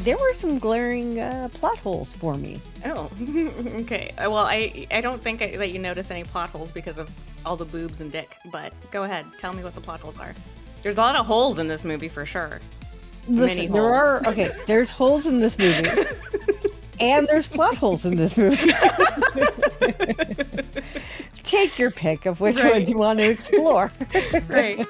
there were some glaring plot holes for me. Oh, okay. Well, I don't think that you notice any plot holes because of all the boobs and dick, but go ahead. Tell me what the plot holes are. There's a lot of holes in this movie for sure. Listen, there's holes in this movie. And there's plot holes in this movie. Take your pick of which one you want to explore. Right.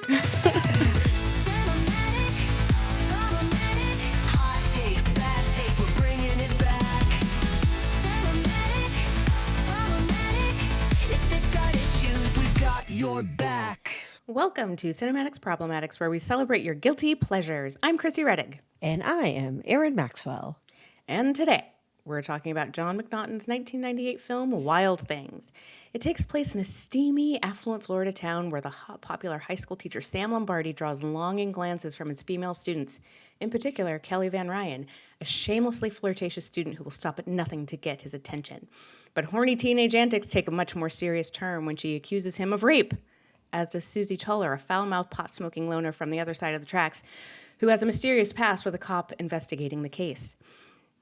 You're back. Welcome to Cinematics Problematics, where we celebrate your guilty pleasures. I'm Chrissy Reddig. And I am Erin Maxwell. And today, we're talking about John McNaughton's 1998 film, Wild Things. It takes place in a steamy, affluent Florida town where the hot, popular high school teacher Sam Lombardi draws longing glances from his female students, in particular, Kelly Van Ryan, a shamelessly flirtatious student who will stop at nothing to get his attention. But horny teenage antics take a much more serious turn when she accuses him of rape, as does Suzie Toller, a foul-mouthed, pot-smoking loner from the other side of the tracks, who has a mysterious past with a cop investigating the case.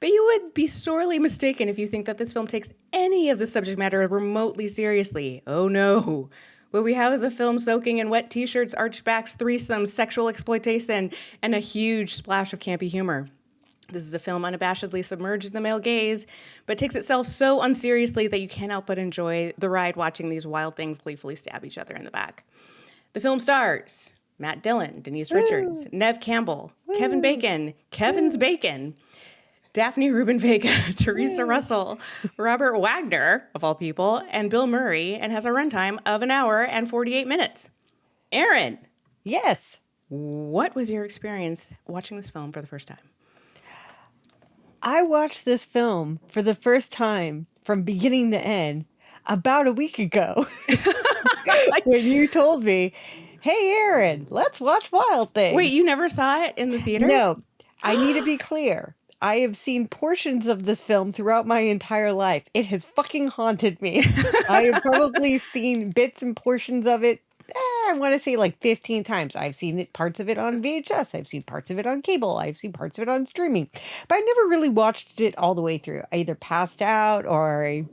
But you would be sorely mistaken if you think that this film takes any of the subject matter remotely seriously. Oh no. What we have is a film soaking in wet t-shirts, arched backs, threesomes, sexual exploitation, and a huge splash of campy humor. This is a film unabashedly submerged in the male gaze, but takes itself so unseriously that you can't help but enjoy the ride watching these wild things gleefully stab each other in the back. The film stars Matt Dillon, Denise Richards, Neve Campbell, Kevin Bacon, Kevin's Bacon, Daphne Rubin Vega, Teresa Russell, Robert Wagner, of all people, and Bill Murray, and has a runtime of 1 hour and 48 minutes. Erin. Yes. What was your experience watching this film for the first time? I watched this film for the first time from beginning to end about a week ago. When you told me, hey, Erin, let's watch Wild Things. Wait, you never saw it in the theater? No, I need to be clear. I have seen portions of this film throughout my entire life. It has fucking haunted me. I have probably seen bits and portions of it. I want to say like 15 times. I've seen parts of it on VHS. I've seen parts of it on cable. I've seen parts of it on streaming. But I never really watched it all the way through. I either passed out or I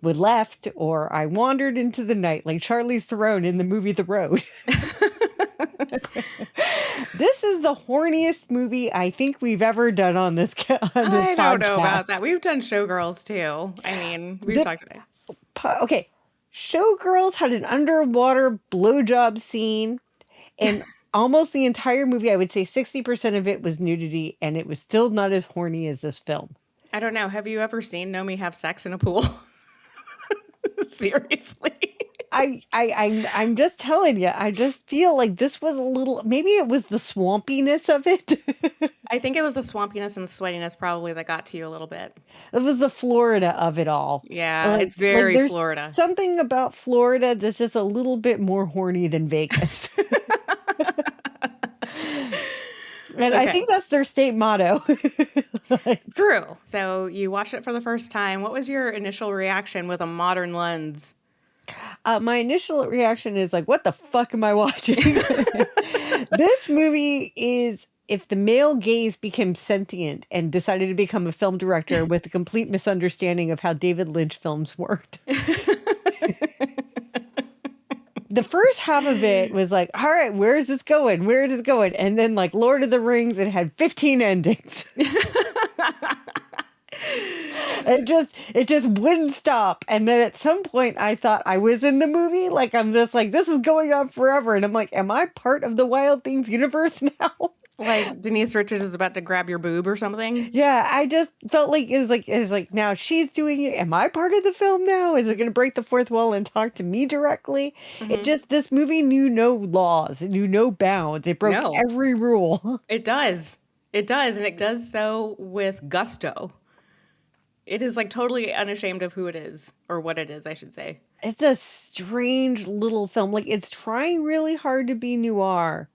would left or I wandered into the night like Charlize Theron in the movie The Road. This is the horniest movie I think we've ever done on this podcast. I don't know about that. We've done Showgirls too. I mean, we've talked about it. Okay. Showgirls had an underwater blowjob scene, and almost the entire movie, I would say 60% of it was nudity, and it was still not as horny as this film. I don't know. Have you ever seen Nomi have sex in a pool? Seriously. I'm just telling you, I just feel like this was a little, maybe it was the swampiness of it. I think it was the swampiness and the sweatiness probably that got to you a little bit. It was the Florida of it all. Yeah, it's very Florida. Something about Florida that's just a little bit more horny than Vegas. And I think that's their state motto. True. So you watched it for the first time. What was your initial reaction with a modern lens? My initial reaction is like, what the fuck am I watching? This movie is if the male gaze became sentient and decided to become a film director with a complete misunderstanding of how David Lynch films worked. The first half of it was like, all right, where is this going? Where is this going? And then like Lord of the Rings, it had 15 endings. It just wouldn't stop. And then at some point I thought I was in the movie. Like, I'm just like, this is going on forever. And I'm like, am I part of the Wild Things universe now? Like Denise Richards is about to grab your boob or something? Yeah, I just felt like it was like now she's doing it. Am I part of the film now? Is it going to break the fourth wall and talk to me directly? Mm-hmm. This movie knew no laws. It knew no bounds. It broke every rule. It does. It does. And it does so with gusto. It is like totally unashamed of who it is, or what it is, I should say. It's a strange little film. Like, it's trying really hard to be noir,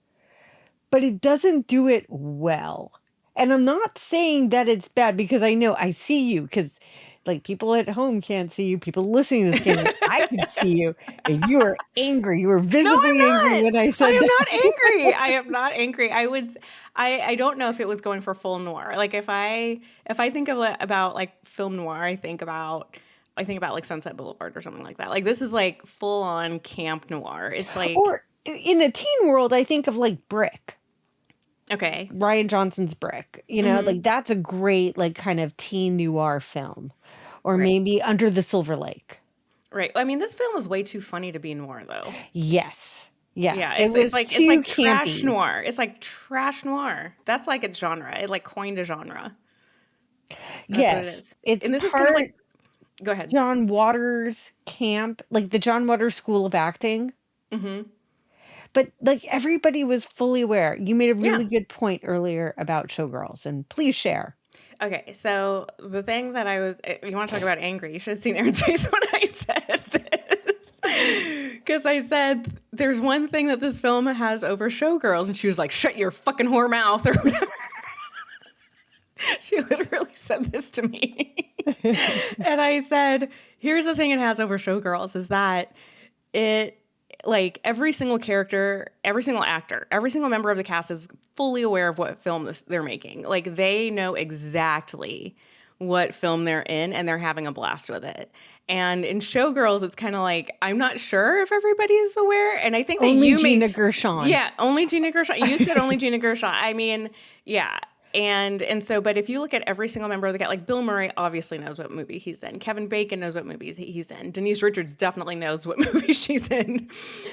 but it doesn't do it well. And I'm not saying that it's bad because I know I see you, because like people at home can't see you. People listening to this game, I can see you. And you are angry. You were visibly angry when I said I am that. not angry. I am not angry. I don't know if it was going for full noir. Like if I think about like film noir, I think about like Sunset Boulevard or something like that. Like this is like full on camp noir. It's like, Or in the teen world, I think of like Brick. okay, Ryan Johnson's Brick. You know, like that's a great like kind of teen noir film. Or Right. maybe Under the Silver Lake. right. I mean, this film is way too funny to be noir, though. Yes. Yeah. Yeah, It was it's like too trash campy. noir. It's like trash noir. That's like its genre. It like coined a genre. That's what it Yes. is. It's And this is part kind of like, go ahead. John Waters camp, like the John Waters School of Acting. Mm-hmm. But like everybody was fully aware. You made a really Yeah. good point earlier about Showgirls, and please share. Okay, so the thing that you want to talk about angry, you should have seen Aaron Chase when I said this. Because I said, there's one thing that this film has over Showgirls, and she was like, shut your fucking whore mouth, or whatever. She literally said this to me. And I said, here's the thing it has over Showgirls is that it, like every single character, every single actor, every single member of the cast is fully aware of what film they're making. Like they know exactly what film they're in and they're having a blast with it. And in Showgirls, it's kind of like, I'm not sure if everybody is aware. And I think that Only you Gina Gershon. Yeah, only Gina Gershon. You said only Gina Gershon. I mean, yeah. And so, but if you look at every single member of the cast, like Bill Murray obviously knows what movie he's in. Kevin Bacon knows what movies he's in. Denise Richards definitely knows what movie she's in.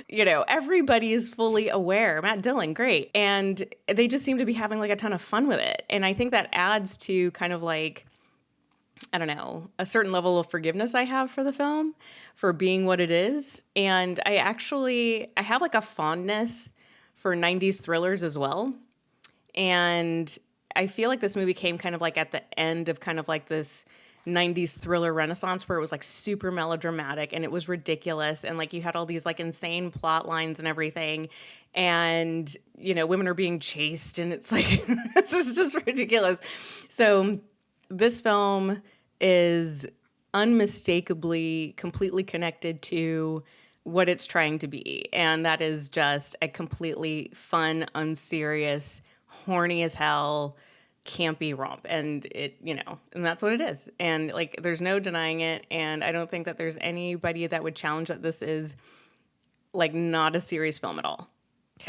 You know, everybody is fully aware. Matt Dillon, great. And they just seem to be having like a ton of fun with it. And I think that adds to kind of like, I don't know, a certain level of forgiveness I have for the film for being what it is. And I have like a fondness for 90s thrillers as well. And I feel like this movie came kind of like at the end of kind of like this 90s thriller renaissance where it was like super melodramatic and it was ridiculous. And like you had all these like insane plot lines and everything. And, you know, women are being chased and it's like, this is just ridiculous. So this film is unmistakably completely connected to what it's trying to be. And that is just a completely fun, unserious, horny as hell, campy romp. And it, you know, and that's what it is. And like, there's no denying it. And I don't think that there's anybody that would challenge that this is like not a serious film at all.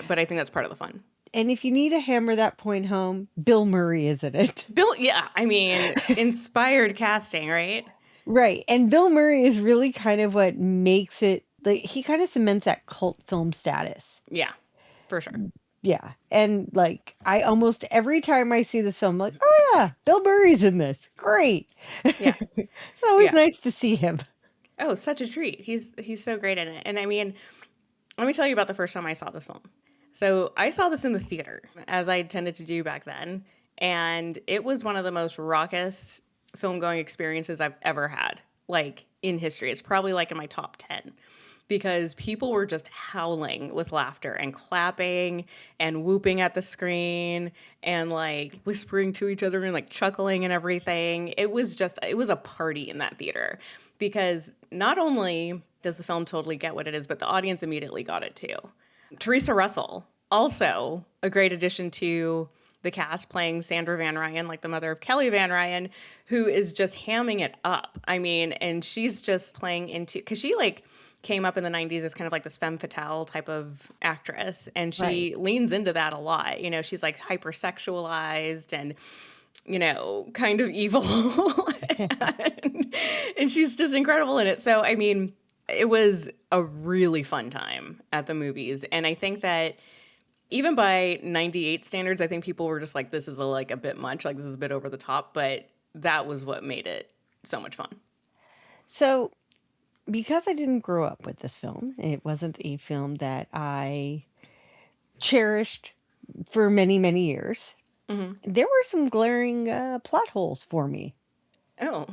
But I think that's part of the fun. And if you need to hammer that point home, Bill Murray is in it. Bill, yeah, I mean, inspired casting, right? Right. And Bill Murray is really kind of what makes it, like, he kind of cements that cult film status. Yeah, for sure. Yeah. And like, I almost every time I see this film, I'm like, oh yeah, Bill Murray's in this. Great. Yeah. It's always Yeah. nice to see him. Oh, such a treat. He's so great in it. And I mean, let me tell you about the first time I saw this film. So I saw this in the theater, as I tended to do back then. And it was one of the most raucous film-going experiences I've ever had, like, in history. It's probably, like, in my top 10. Because people were just howling with laughter and clapping and whooping at the screen and, like, whispering to each other and, like, chuckling and everything. It was a party in that theater. Because not only does the film totally get what it is, but the audience immediately got it, too. Teresa Russell, also a great addition to the cast, playing Sandra Van Ryan, like the mother of Kelly Van Ryan, who is just hamming it up. I mean, and she's just playing into, because she like came up in the 90s as kind of like this femme fatale type of actress, and she leans into that a lot. You know, she's like hypersexualized and, you know, kind of evil, and she's just incredible in it. So, I mean, it was a really fun time at the movies. And I think that even by 98 standards, I think people were just like, this is a bit much, like this is a bit over the top, but that was what made it so much fun. So, because I didn't grow up with this film, it wasn't a film that I cherished for many, many years. Mm-hmm. There were some glaring plot holes for me. Oh,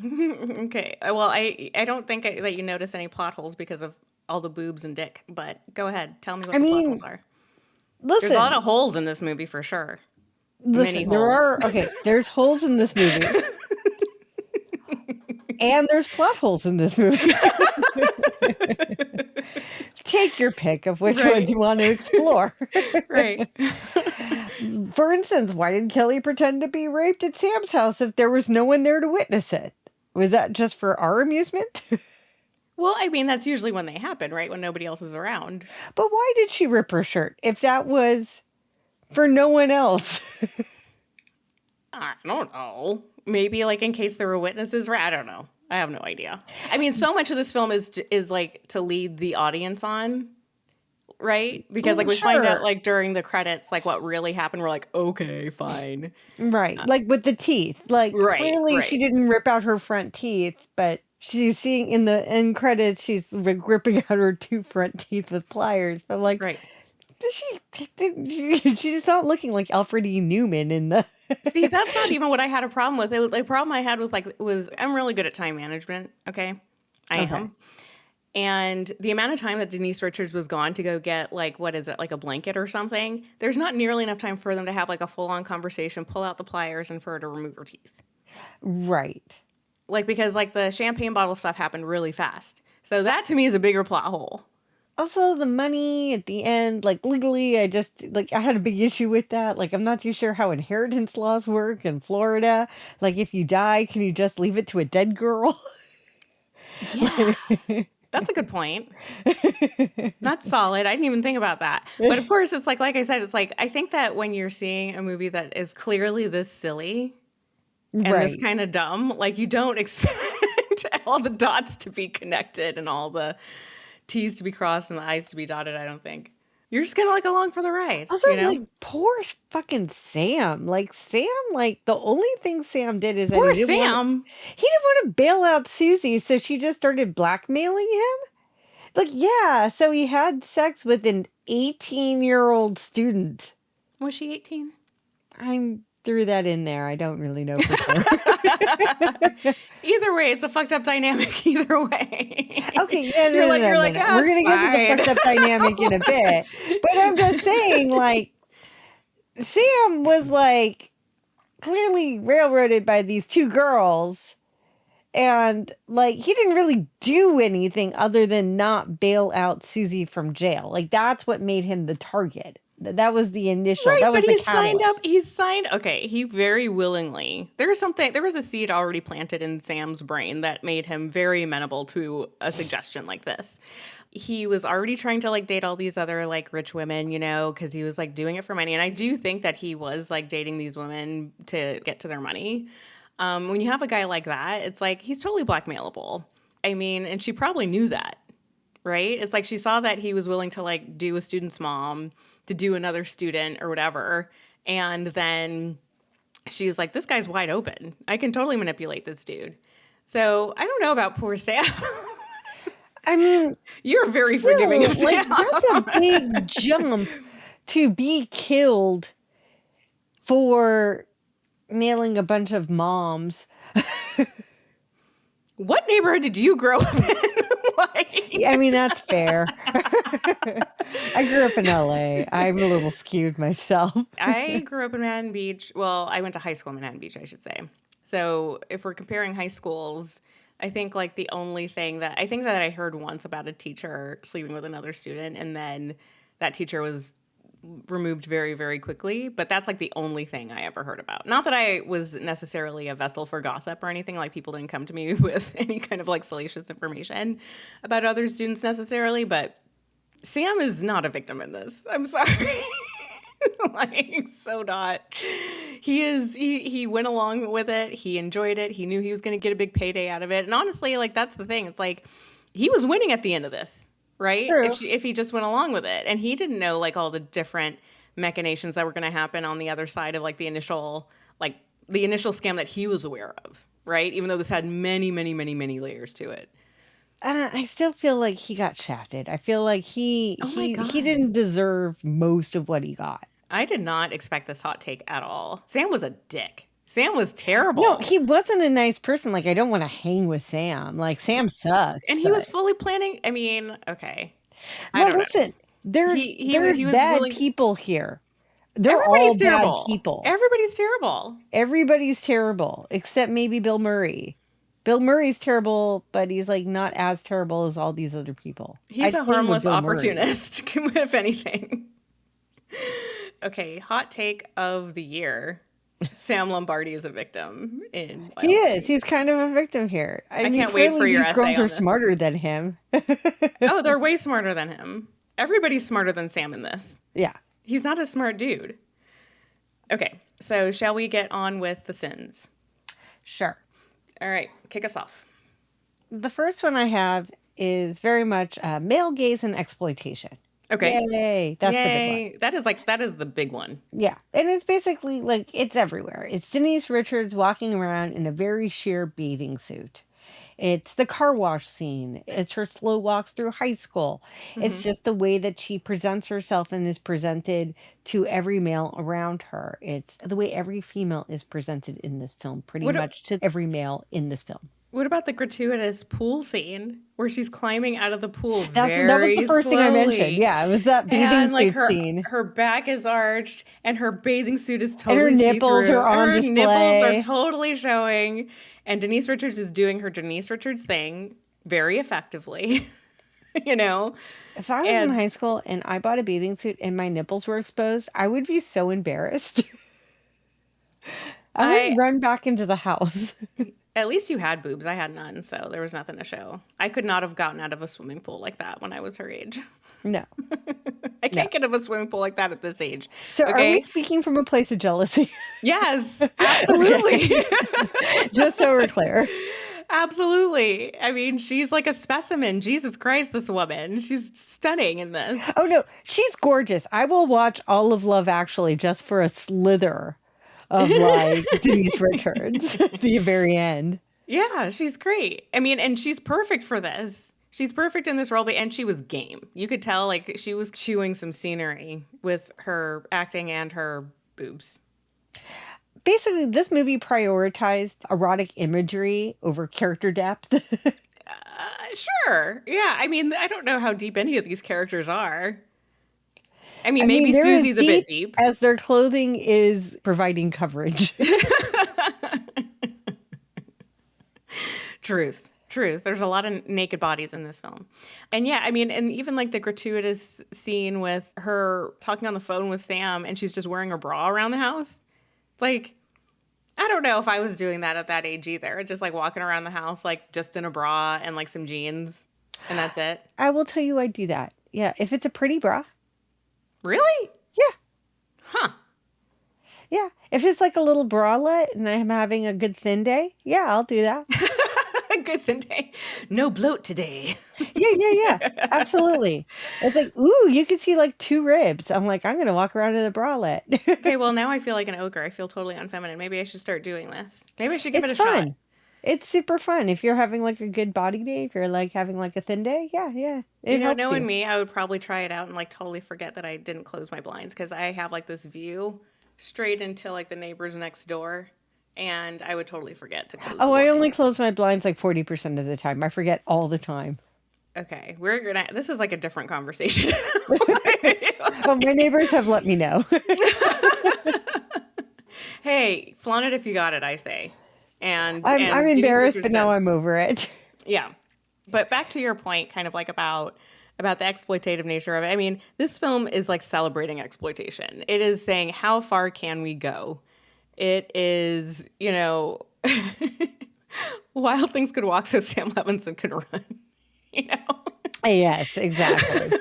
okay. Well, I don't think that you notice any plot holes because of all the boobs and dick, but go ahead. Tell me what the plot holes are. Listen, There's a lot of holes in this movie for sure. Many there's holes in this movie. And there's plot holes in this movie. Take your pick of which ones you want to explore. Right. For instance, why did Kelly pretend to be raped at Sam's house if there was no one there to witness it? Was that just for our amusement? Well, I mean, that's usually when they happen, right? When nobody else is around. But why did she rip her shirt if that was for no one else? I don't know. Maybe like in case there were witnesses, right? I don't know. I have no idea. I mean, so much of this film is like to lead the audience on, right? Because like we find out like during the credits like what really happened. We're like, okay, fine. Right. Like with the teeth. Like clearly she didn't rip out her front teeth, but she's seeing in the end credits she's ripping out her two front teeth with pliers. But like, she's not looking like Alfred E. Newman in the. See, that's not even what I had a problem with. The problem I had with was I'm really good at time management. Okay, I am. And the amount of time that Denise Richards was gone to go get like what is it, like a blanket or something? There's not nearly enough time for them to have like a full-on conversation, pull out the pliers, and for her to remove her teeth. Right. Like because like the champagne bottle stuff happened really fast. So that to me is a bigger plot hole. Also, the money at the end, like legally, I had a big issue with that. Like, I'm not too sure how inheritance laws work in Florida. Like, if you die, can you just leave it to a dead girl? Yeah. That's a good point. That's solid. I didn't even think about that. But of course, it's like I said, it's like, I think that when you're seeing a movie that is clearly this silly and this kind of dumb, like you don't expect all the dots to be connected and all the T's to be crossed and the I's to be dotted, I don't think. You're just gonna like along for the ride. Also, you know? like, poor fucking Sam. Like, Sam, like, the only thing Sam did is poor that he didn't want to bail out Suzie, so she just started blackmailing him. Like, yeah, so he had sex with an 18-year-old student. Was she 18? I threw that in there. I don't really know for sure. Either way, it's a fucked up dynamic. Either way. Okay, yeah, you're like, we're gonna get to the fucked up dynamic in a bit. But I'm just saying, like, Sam was like clearly railroaded by these two girls, and like he didn't really do anything other than not bail out Suzie from jail. Like that's what made him the target. That was the initial. Right, that was but the he catalyst. signed up. He signed. Okay, he very willingly. There was a seed already planted in Sam's brain that made him very amenable to a suggestion like this. He was already trying to like date all these other like rich women, you know, because he was like doing it for money. And I do think that he was like dating these women to get to their money. When you have a guy like that, it's like he's totally blackmailable. I mean, and she probably knew that, right? It's like she saw that he was willing to like do a student's mom, to do another student or whatever. And then she's like, this guy's wide open. I can totally manipulate this dude. So I don't know about poor Sam. I mean, you're very forgiving of Sam. Like, that's a big jump to be killed for nailing a bunch of moms. What neighborhood did you grow up in? I mean, that's fair. I grew up in LA. I'm a little skewed myself. I grew up in Manhattan Beach. Well, I went to high school in Manhattan Beach, I should say. So if we're comparing high schools, I think like the only thing that I heard once about a teacher sleeping with another student, and then that teacher was removed very, very quickly. But that's like the only thing I ever heard about. Not that I was necessarily a vessel for gossip or anything. Like people didn't come to me with any kind of like salacious information about other students necessarily. But Sam is not a victim in this. I'm sorry. Like, so not. He went along with it. He enjoyed it. He knew he was going to get a big payday out of it. And honestly, like, that's the thing. It's like, he was winning at the end of this, right? If he just went along with it. And he didn't know, like, all the different machinations that were going to happen on the other side of, like, the initial scam that he was aware of, right? Even though this had many, many, many, many layers to it. I still feel like he got shafted. I feel like he didn't deserve most of what he got. I did not expect this hot take at all. Sam was a dick. Sam was terrible. No, he wasn't a nice person. Like, I don't want to hang with Sam. Like, Sam sucks. And he was fully planning. I mean, okay. No, listen. There's bad people here. Everybody's terrible. Bad people. Everybody's terrible. Everybody's terrible, except maybe Bill Murray. Bill Murray's terrible, but he's like not as terrible as all these other people. He's I'd a play with harmless Bill Murray. opportunist, if anything. Okay, hot take of the year. Sam Lombardi is a victim in Wild He is. Things. He's kind of a victim here. I mean, can't wait for clearly your these girls essay on are this. smarter than him. Oh, they're way smarter than him. Everybody's smarter than Sam in this. Yeah. He's not a smart dude. Okay, so shall we get on with the sins? Sure. All right, kick us off. The first one I have is very much male gaze and exploitation. Okay. Yay. That's the big one. Yay. That is the big one. Yeah. And it's basically like it's everywhere. It's Denise Richards walking around in a very sheer bathing suit. It's the car wash scene. It's her slow walks through high school. It's just the way that she presents herself and is presented to every male around her. It's the way every female is presented in this film, pretty much to every male in this film. What about the gratuitous pool scene where she's climbing out of the pool That was the first thing I mentioned. Yeah, it was that bathing and like suit scene. her back is arched and her bathing suit is totally And her nipples see-through. are on her display. nipples are totally showing. And Denise Richards is doing her Denise Richards thing very effectively. You know? If I was in high school and I bought a bathing suit and my nipples were exposed, I would be so embarrassed. I would run back into the house. At least you had boobs. I had none, so there was nothing to show. I could not have gotten out of a swimming pool like that when I was her age. No. I can't get out of a swimming pool like that at this age. So are we speaking from a place of jealousy? Yes, absolutely. Just so we're clear. Absolutely. I mean, she's like a specimen. Jesus Christ, this woman. She's stunning in this. Oh, no. She's gorgeous. I will watch all of Love Actually just for a slither of like Denise Richards at the very end. Yeah, she's great. I mean, and she's perfect for this. She's perfect in this role, and she was game. You could tell like she was chewing some scenery with her acting and her boobs. Basically, this movie prioritized erotic imagery over character depth. Sure. Yeah. I mean, I don't know how deep any of these characters are. I mean, maybe they're as Susie's a bit deep. as their clothing is providing coverage. Truth. There's a lot of naked bodies in this film. And yeah, I mean, and even like the gratuitous scene with her talking on the phone with Sam and she's just wearing her bra around the house. It's like, I don't know if I was doing that at that age either. Just like walking around the house, like just in a bra and like some jeans and that's it. I will tell you I do that. Yeah, if it's a pretty bra. Really? Yeah. Huh. Yeah. If it's like a little bralette and I'm having a good thin day, yeah, I'll do that. Good thin day. No bloat today. Yeah. Absolutely. It's like, ooh, you can see like 2 ribs. I'm like, I'm going to walk around in a bralette. Okay, well, now I feel like an ogre. I feel totally unfeminine. Maybe I should start doing this. Maybe I should give it a fun. shot. It's super fun. If you're having like a good body day, if you're like having like a thin day, yeah. It helps knowing you. me, I would probably try it out and like totally forget that I didn't close my blinds because I have like this view straight into like the neighbors next door. And I would totally forget to close the I blinds. only close my blinds like 40% of the time. I forget all the time. Okay, this is like a different conversation. Well, my neighbors have let me know. Hey, flaunt it if you got it, I say. And I'm Denise embarrassed, Richards but now says- I'm over it. Yeah. But back to your point, kind of like about the exploitative nature of it. I mean, this film is like celebrating exploitation. It is saying, how far can we go? It is, wild things could walk, so Sam Levinson could run, Yes, exactly.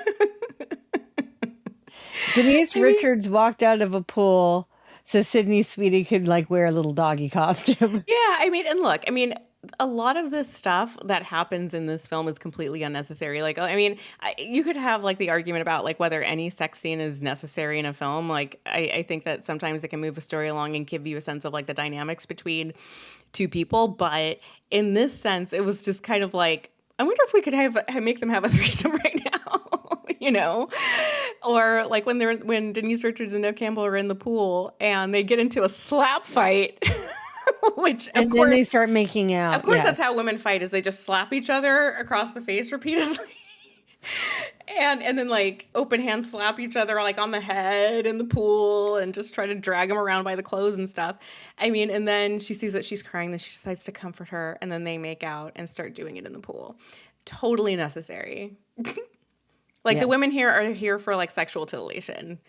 Denise Richards walked out of a pool so Sydney Sweeney could like wear a little doggy costume. Yeah, I mean, and look, a lot of this stuff that happens in this film is completely unnecessary. Like, I mean, you could have like the argument about like whether any sex scene is necessary in a film. Like, I think that sometimes it can move a story along and give you a sense of like the dynamics between two people. But in this sense, it was just kind of like, I wonder if we could make them have a threesome right now, or like when Denise Richards and Nev Campbell are in the pool and they get into a slap fight. Which of and course, then they start making out. Of course, yeah. That's how women fight: is they just slap each other across the face repeatedly. And then like open hand slap each other like on the head in the pool and just try to drag them around by the clothes and stuff. I mean, and then she sees that she's crying, then she decides to comfort her, and then they make out and start doing it in the pool. Totally necessary. Like the Yes. women here are here for like sexual titillation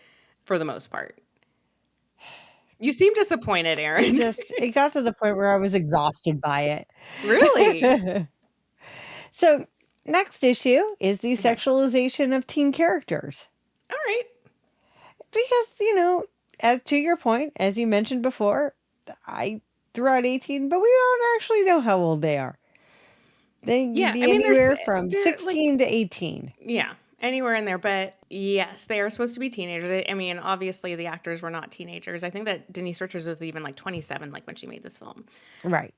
for the most part. You seem disappointed, Aaron. It got to the point where I was exhausted by it. Really? So, next issue is the sexualization of teen characters. All right. Because, as to your point, as you mentioned before, I threw out 18, but we don't actually know how old they are. They can be anywhere from 16 to 18. Yeah, anywhere in there. But yes, they are supposed to be teenagers. I mean, obviously the actors were not teenagers. I think that Denise Richards was even like 27, like when she made this film. Right.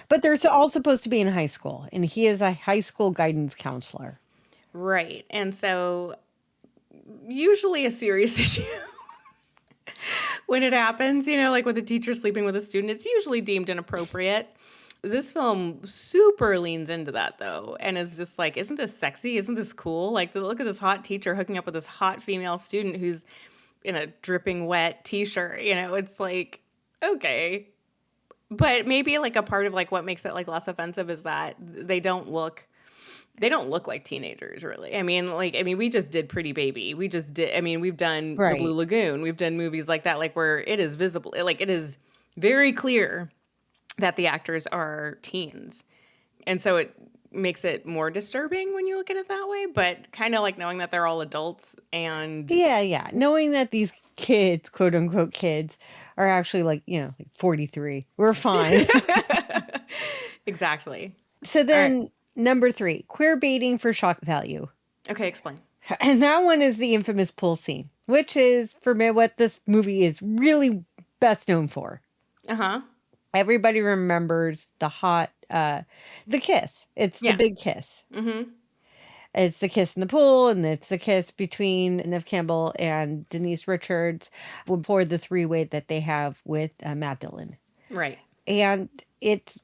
But they're all supposed to be in high school, and he is a high school guidance counselor. Right. And so usually a serious issue when it happens, like with a teacher sleeping with a student, it's usually deemed inappropriate. This film super leans into that, though, and is just like, isn't this sexy? Isn't this cool? Like, look at this hot teacher hooking up with this hot female student who's in a dripping wet t-shirt. It's like, okay. But maybe like a part of like what makes it like less offensive is that they don't look like teenagers, really. I mean, we just did Pretty Baby. We've done The Blue Lagoon. We've done movies like that, like where it is visible, like it is very clear that the actors are teens. And so it makes it more disturbing when you look at it that way, but kind of like knowing that they're all adults and... Yeah. Knowing that these kids, quote unquote kids, are actually like 43. We're fine. Exactly. So then number 3, queer baiting for shock value. Okay, explain. And that one is the infamous pool scene, which is for me what this movie is really best known for. Uh-huh. Everybody remembers the kiss. It's the big kiss. Mm-hmm. It's the kiss in the pool, and it's the kiss between Neve Campbell and Denise Richards before the three-way that they have with Matt Dillon. Right. And it's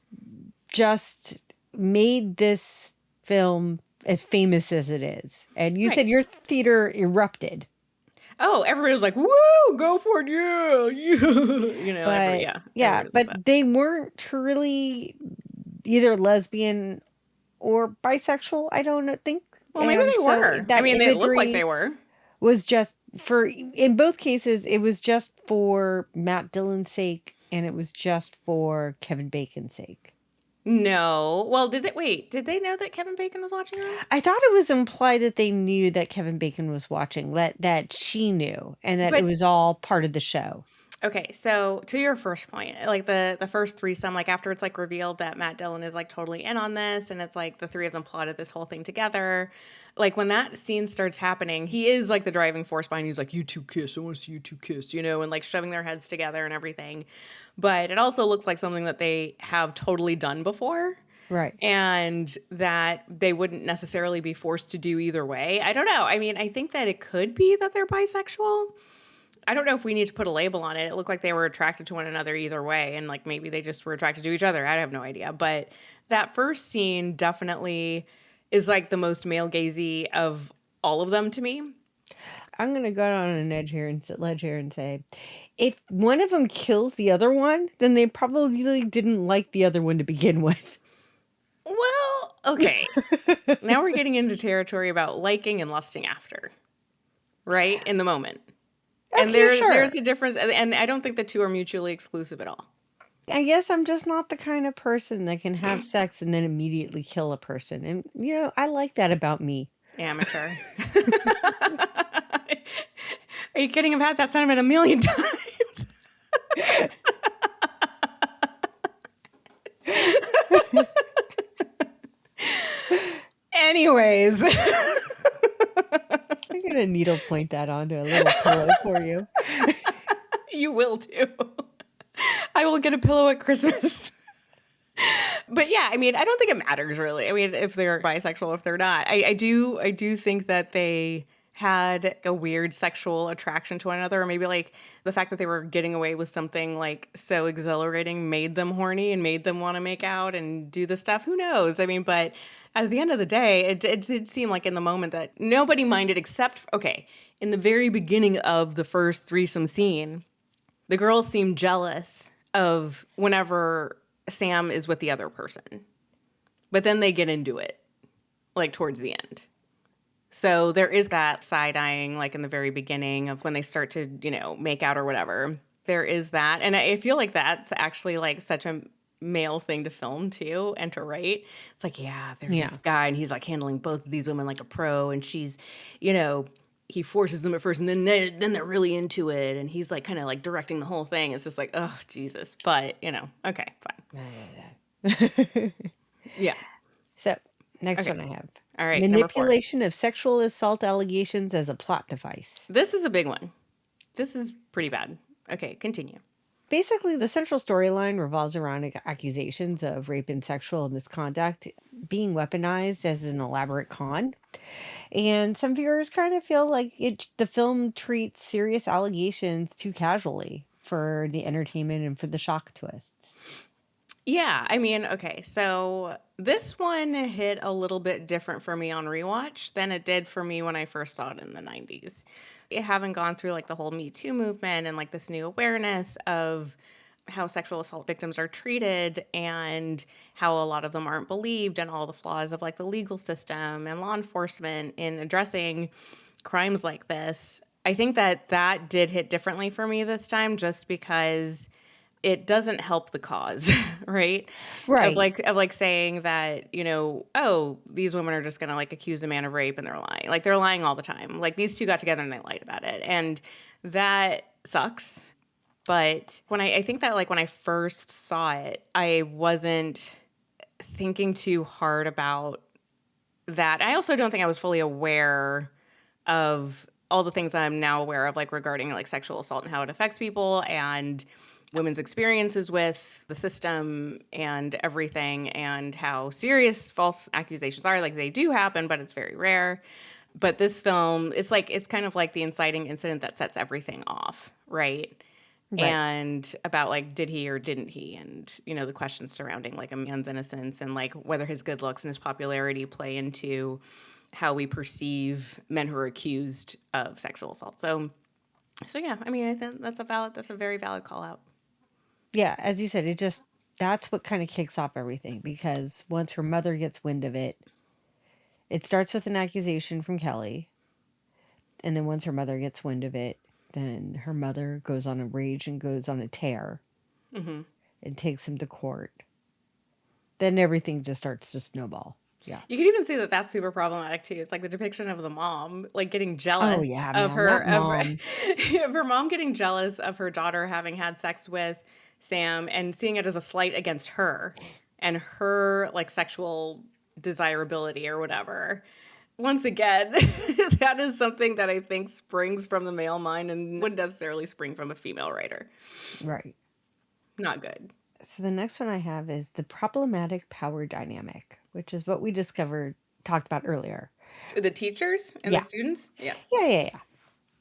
just made this film as famous as it is. And you said your theater erupted. Oh, everybody was like, woo, go for it, yeah. But they weren't really either lesbian or bisexual, I don't think. Well, maybe they were. They looked like they were. Was just in both cases, it was just for Matt Dillon's sake, and it was just for Kevin Bacon's sake. No. Well, did they know that Kevin Bacon was watching them? I thought it was implied that they knew that Kevin Bacon was watching, that she knew, and that it was all part of the show. Okay, so to your first point, like the first threesome, like after it's like revealed that Matt Dillon is like totally in on this, and it's like the three of them plotted this whole thing together. Like when that scene starts happening, he is like the driving force behind. He's like, "You two kiss. I want to see you two kiss," and like shoving their heads together and everything. But it also looks like something that they have totally done before. Right. And that they wouldn't necessarily be forced to do either way. I don't know. I mean, I think that it could be that they're bisexual. I don't know if we need to put a label on it. It looked like they were attracted to one another either way. And like maybe they just were attracted to each other. I have no idea. But that first scene definitely is like the most male gazy of all of them to me. I'm going to go on an ledge here and say, if one of them kills the other one, then they probably didn't like the other one to begin with. Well, okay. Now we're getting into territory about liking and lusting after, right? In the moment. And there's a difference. And I don't think the two are mutually exclusive at all. I guess I'm just not the kind of person that can have sex and then immediately kill a person. And, I like that about me. Amateur. Are you kidding? I've had that sentiment a million times. Anyways. I'm going to needle point that onto a little pillow for you. You will too. I will get a pillow at Christmas. But yeah, I mean, I don't think it matters really. I mean, if they're bisexual, if they're not. I do think that they had a weird sexual attraction to one another, or maybe like the fact that they were getting away with something like so exhilarating made them horny and made them want to make out and do the stuff. Who knows? I mean, but at the end of the day, it did seem like in the moment that nobody minded except, okay, in the very beginning of the first threesome scene, the girls seem jealous of whenever Sam is with the other person. But then they get into it, like towards the end. So there is that side-eyeing, like in the very beginning of when they start to, make out or whatever. There is that. And I feel like that's actually like such a male thing to film too and to write. It's like, yeah, there's this guy and he's like handling both of these women like a pro, and she's, he forces them at first and then they're really into it, and he's like kind of like directing the whole thing. It's just like, oh, Jesus. But, okay, fine. Yeah. So, next one I have. All right, manipulation of sexual assault allegations as a plot device. This is a big one. This is pretty bad. Okay, continue. Basically, the central storyline revolves around accusations of rape and sexual misconduct being weaponized as an elaborate con. And some viewers kind of feel like the film treats serious allegations too casually for the entertainment and for the shock twists. Yeah, I mean, okay, so this one hit a little bit different for me on rewatch than it did for me when I first saw it in the 90s. It having gone through like the whole Me Too movement and like this new awareness of how sexual assault victims are treated and how a lot of them aren't believed, and all the flaws of like the legal system and law enforcement in addressing crimes like this. I think that did hit differently for me this time, just because it doesn't help the cause, right? Right. Of like saying that, oh, these women are just going to like accuse a man of rape and they're lying. Like they're lying all the time. Like these two got together and they lied about it. And that sucks. But I think that like when I first saw it, I wasn't thinking too hard about that. I also don't think I was fully aware of all the things I'm now aware of, like regarding like sexual assault and how it affects people and women's experiences with the system and everything, and how serious false accusations are. Like they do happen, but it's very rare. But this film, it's kind of like the inciting incident that sets everything off, right? And about like, did he or didn't he? And, the questions surrounding like a man's innocence and like whether his good looks and his popularity play into how we perceive men who are accused of sexual assault. So yeah, I mean, I think that's a very valid call out. Yeah, as you said, that's what kind of kicks off everything, because once her mother gets wind of it, it starts with an accusation from Kelly. And then once her mother gets wind of it, then her mother goes on a rage and goes on a tear and takes him to court. Then everything just starts to snowball. Yeah. You can even see that that's super problematic too. It's like the depiction of the mom, like getting jealous of her mom getting jealous of her daughter having had sex with Sam and seeing it as a slight against her and her like sexual desirability or whatever. Once again, that is something that I think springs from the male mind and wouldn't necessarily spring from a female writer. Right. Not good. So the next one I have is the problematic power dynamic, which is what we talked about earlier. The teachers and the students? Yeah. Yeah.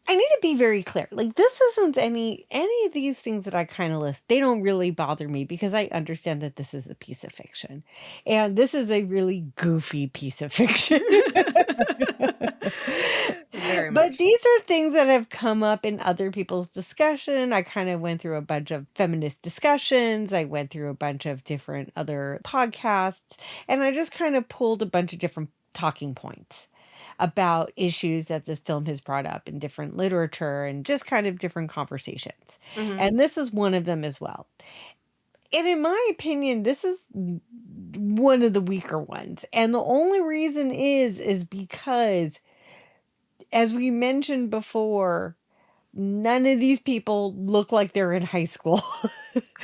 I need to be very clear. Like, this isn't any of these things that I kind of list. They don't really bother me because I understand that this is a piece of fiction. And this is a really goofy piece of fiction. Very much. But these are things that have come up in other people's discussion. I kind of went through a bunch of feminist discussions. I went through a bunch of different other podcasts. And I just kind of pulled a bunch of different talking points about issues that this film has brought up in different literature and just kind of different conversations. And this is one of them as well. And in my opinion, this is one of the weaker ones. And the only reason is because, as we mentioned before, none of these people look like they're in high school.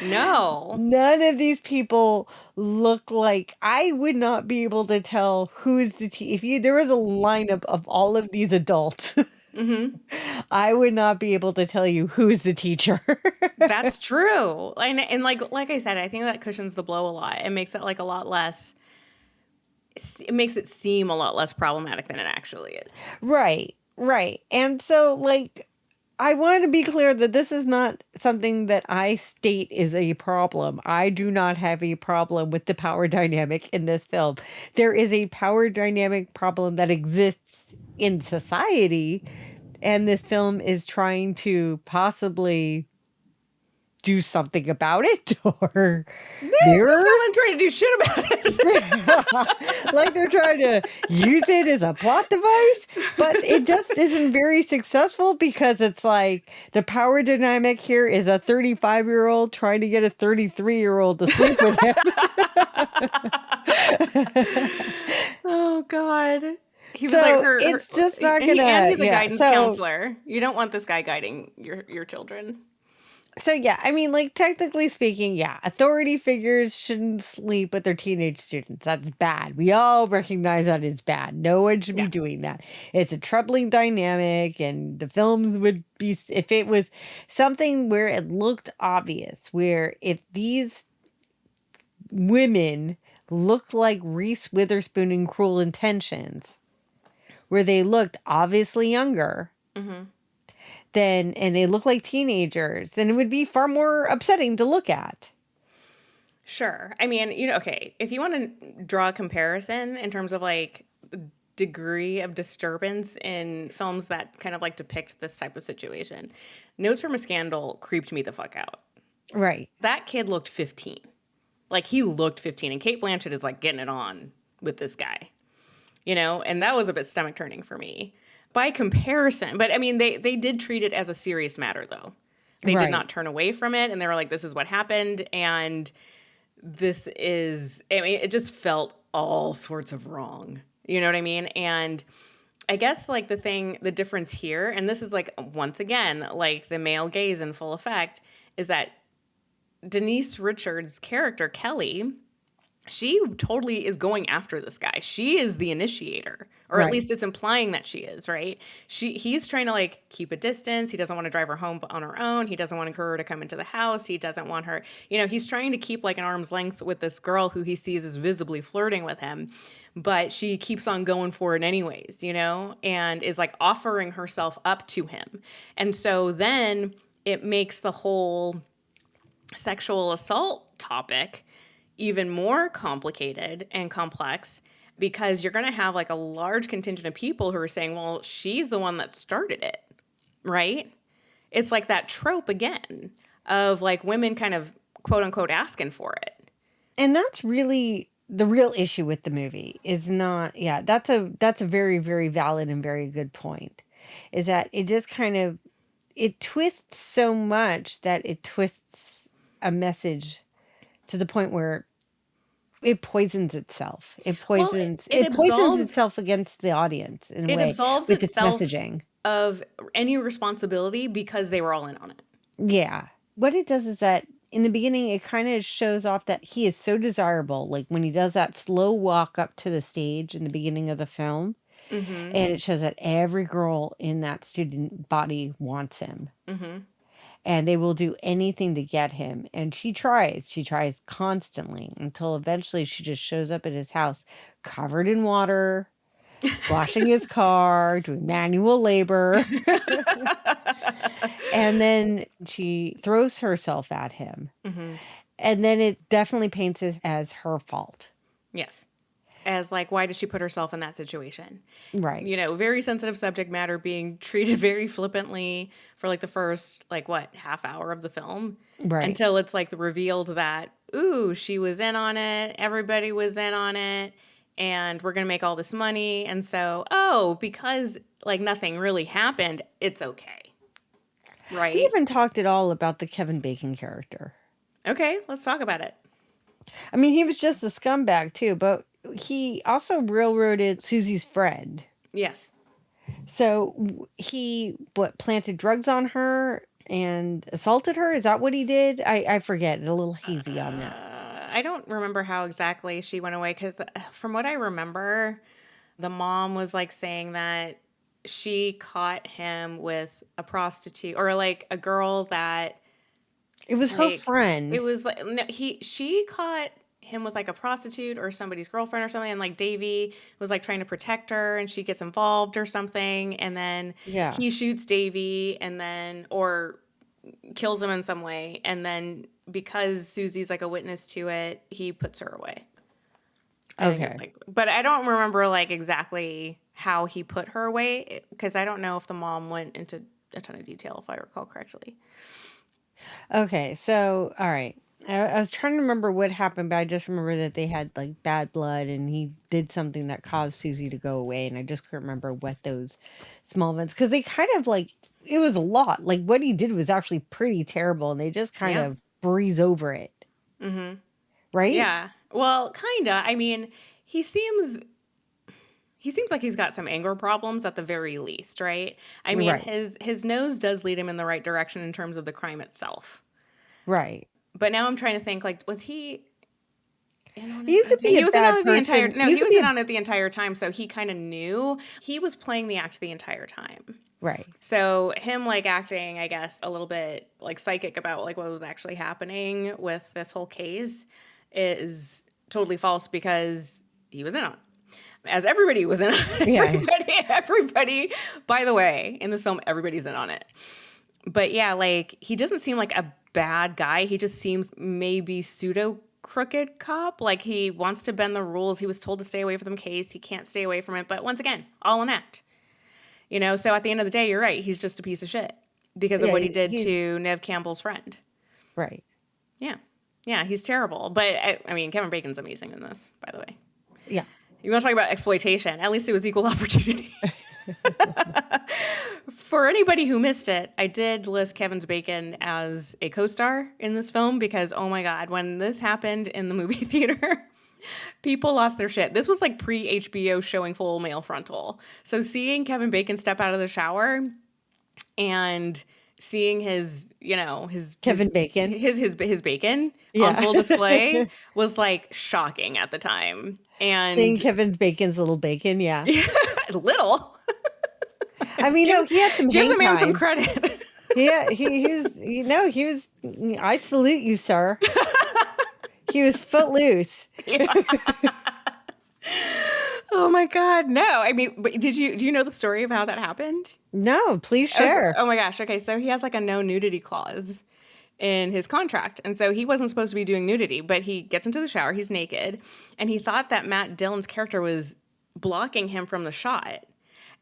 No. None of these people look like, I would not be able to tell who's the if there was a lineup of all of these adults, I would not be able to tell you who's the teacher. That's true. And like I said, I think that cushions the blow a lot. It makes it like a lot less, it makes it seem a lot less problematic than it actually is. Right. And so like, I want to be clear that this is not something that I state is a problem. I do not have a problem with the power dynamic in this film. There is a power dynamic problem that exists in society, and this film is trying to possibly do something about it or mirror. This woman trying to do shit about it. Like they're trying to use it as a plot device, but it just isn't very successful because it's like the power dynamic here is a 35-year-old trying to get a 33-year-old to sleep with him. Oh God. He was So like it's just not and gonna. and he's a Yeah, guidance so counselor. You don't want this guy guiding your children. so yeah, I mean, like technically speaking, yeah, authority figures shouldn't sleep with their teenage students. That's bad. We all recognize that is bad. No one should be Yeah. doing that. It's a troubling dynamic, and the films would be if it was something where it looked obvious, where if these women looked like Reese Witherspoon in Cruel Intentions, where they looked obviously younger. Mm-hmm. Then and they look like teenagers, then it would be far more upsetting to look at. Sure. I mean, okay, if you want to draw a comparison in terms of like degree of disturbance in films that kind of like depict this type of situation, Notes from a Scandal creeped me the fuck out. Right. That kid looked 15. Like he looked 15, and Cate Blanchett is like getting it on with this guy, and that was a bit stomach turning for me. By comparison, but I mean, they did treat it as a serious matter, though. They did not turn away from it, and they were like, this is what happened, and this is, I mean, it just felt all sorts of wrong. You know what I mean? And I guess, like, the difference here, and this is, like, once again, like, the male gaze in full effect, is that Denise Richards' character, Kelly, she totally is going after this guy. She is the initiator, or at least it's implying that she is, right? He's trying to like keep a distance. He doesn't want to drive her home on her own. He doesn't want her to come into the house. He doesn't want her, he's trying to keep like an arm's length with this girl who he sees as visibly flirting with him, but she keeps on going for it anyways, and is like offering herself up to him. And so then it makes the whole sexual assault topic even more complicated and complex, because you're going to have like a large contingent of people who are saying, well, she's the one that started it, right? It's like that trope again of like women kind of quote unquote asking for it. And that's really the real issue with the movie is not, that's a very, very valid and very good point, is that it just kind of, it twists so much that it twists a message to the point where it poisons itself. It poisons itself against the audience in a way. It absolves with itself its messaging of any responsibility because they were all in on it. Yeah. What it does is that in the beginning, it kind of shows off that he is so desirable. Like when he does that slow walk up to the stage in the beginning of the film, and it shows that every girl in that student body wants him. And they will do anything to get him. And she tries constantly until eventually she just shows up at his house covered in water, washing his car, doing manual labor. And then she throws herself at him. And then it definitely paints it as her fault. Yes. As like, why did she put herself in that situation? Right. Very sensitive subject matter being treated very flippantly for like the first, like what, half hour of the film? Right. Until it's like revealed that, ooh, she was in on it. Everybody was in on it. And we're going to make all this money. And so, because like nothing really happened, it's okay. Right. We haven't talked at all about the Kevin Bacon character. Okay, let's talk about it. I mean, he was just a scumbag too, but he also railroaded Susie's friend. Yes. So he planted drugs on her and assaulted her? Is that what he did? I forget. A little hazy on that. I don't remember how exactly she went away, because from what I remember, the mom was like saying that she caught him with a prostitute or like a girl that it was her friend. It was like no, she caught him with like a prostitute or somebody's girlfriend or something, and like Davy was like trying to protect her and she gets involved or something, and then Yeah. he shoots Davy and then or kills him in some way, and then because Susie's like a witness to it, he puts her away. I think it's Okay. like, but I don't remember like exactly how he put her away because I don't know if the mom went into a ton of detail if I recall correctly. Okay. So, all right. I was trying to remember what happened, but I just remember that they had like bad blood and he did something that caused Susie to go away. And I just couldn't remember what those small events, because they kind of like, it was a lot. Like what he did was actually pretty terrible and they just kind Yeah. of breeze over it. Right? Yeah. Well, kinda. I mean, he seems like he's got some anger problems at the very least, right? I mean, Right. his nose does lead him in the right direction in terms of the crime itself. Right. But now I'm trying to think, like, was he in on You could it? be He a was in on bad it the entire person. no, You he could was be in a, on it the entire time, so he kind of knew. He was playing the act the entire time. right. So him like acting, I guess, a little bit like psychic about like what was actually happening with this whole case is totally false because he was in on it. As everybody was in on it. Yeah. Everybody, by the way, in this film, everybody's in on it. But yeah, like he doesn't seem like a bad guy. He just seems maybe pseudo crooked cop. Like he wants to bend the rules. He was told to stay away from the case. He can't stay away from it. But once again, all an act. You know, so at the end of the day, you're right. He's just a piece of shit because of Yeah. what he did He's to Nev Campbell's friend. right. Yeah. Yeah, he's terrible. But I mean, Kevin Bacon's amazing in this, by the way. Yeah. You want to talk about exploitation? At least it was equal opportunity. For anybody who missed it, I did list Kevin Bacon as a co-star in this film because, oh my God, when this happened in the movie theater, people lost their shit. This was like pre-HBO showing full male frontal. So seeing Kevin Bacon step out of the shower and seeing his, you know, Kevin Bacon. his bacon Yeah. on full display was like shocking at the time. And Seeing Kevin Bacon's little bacon. Yeah. little. I mean, no, he had some Give hang the man some time. credit. Yeah, he was, he was, I salute you, sir. He was footloose. Oh my God, no! I mean, but do you know the story of how that happened? No, please share. Oh my gosh. Okay, so he has like a no nudity clause in his contract, and so he wasn't supposed to be doing nudity, but he gets into the shower, he's naked, and he thought that Matt Dillon's character was blocking him from the shot.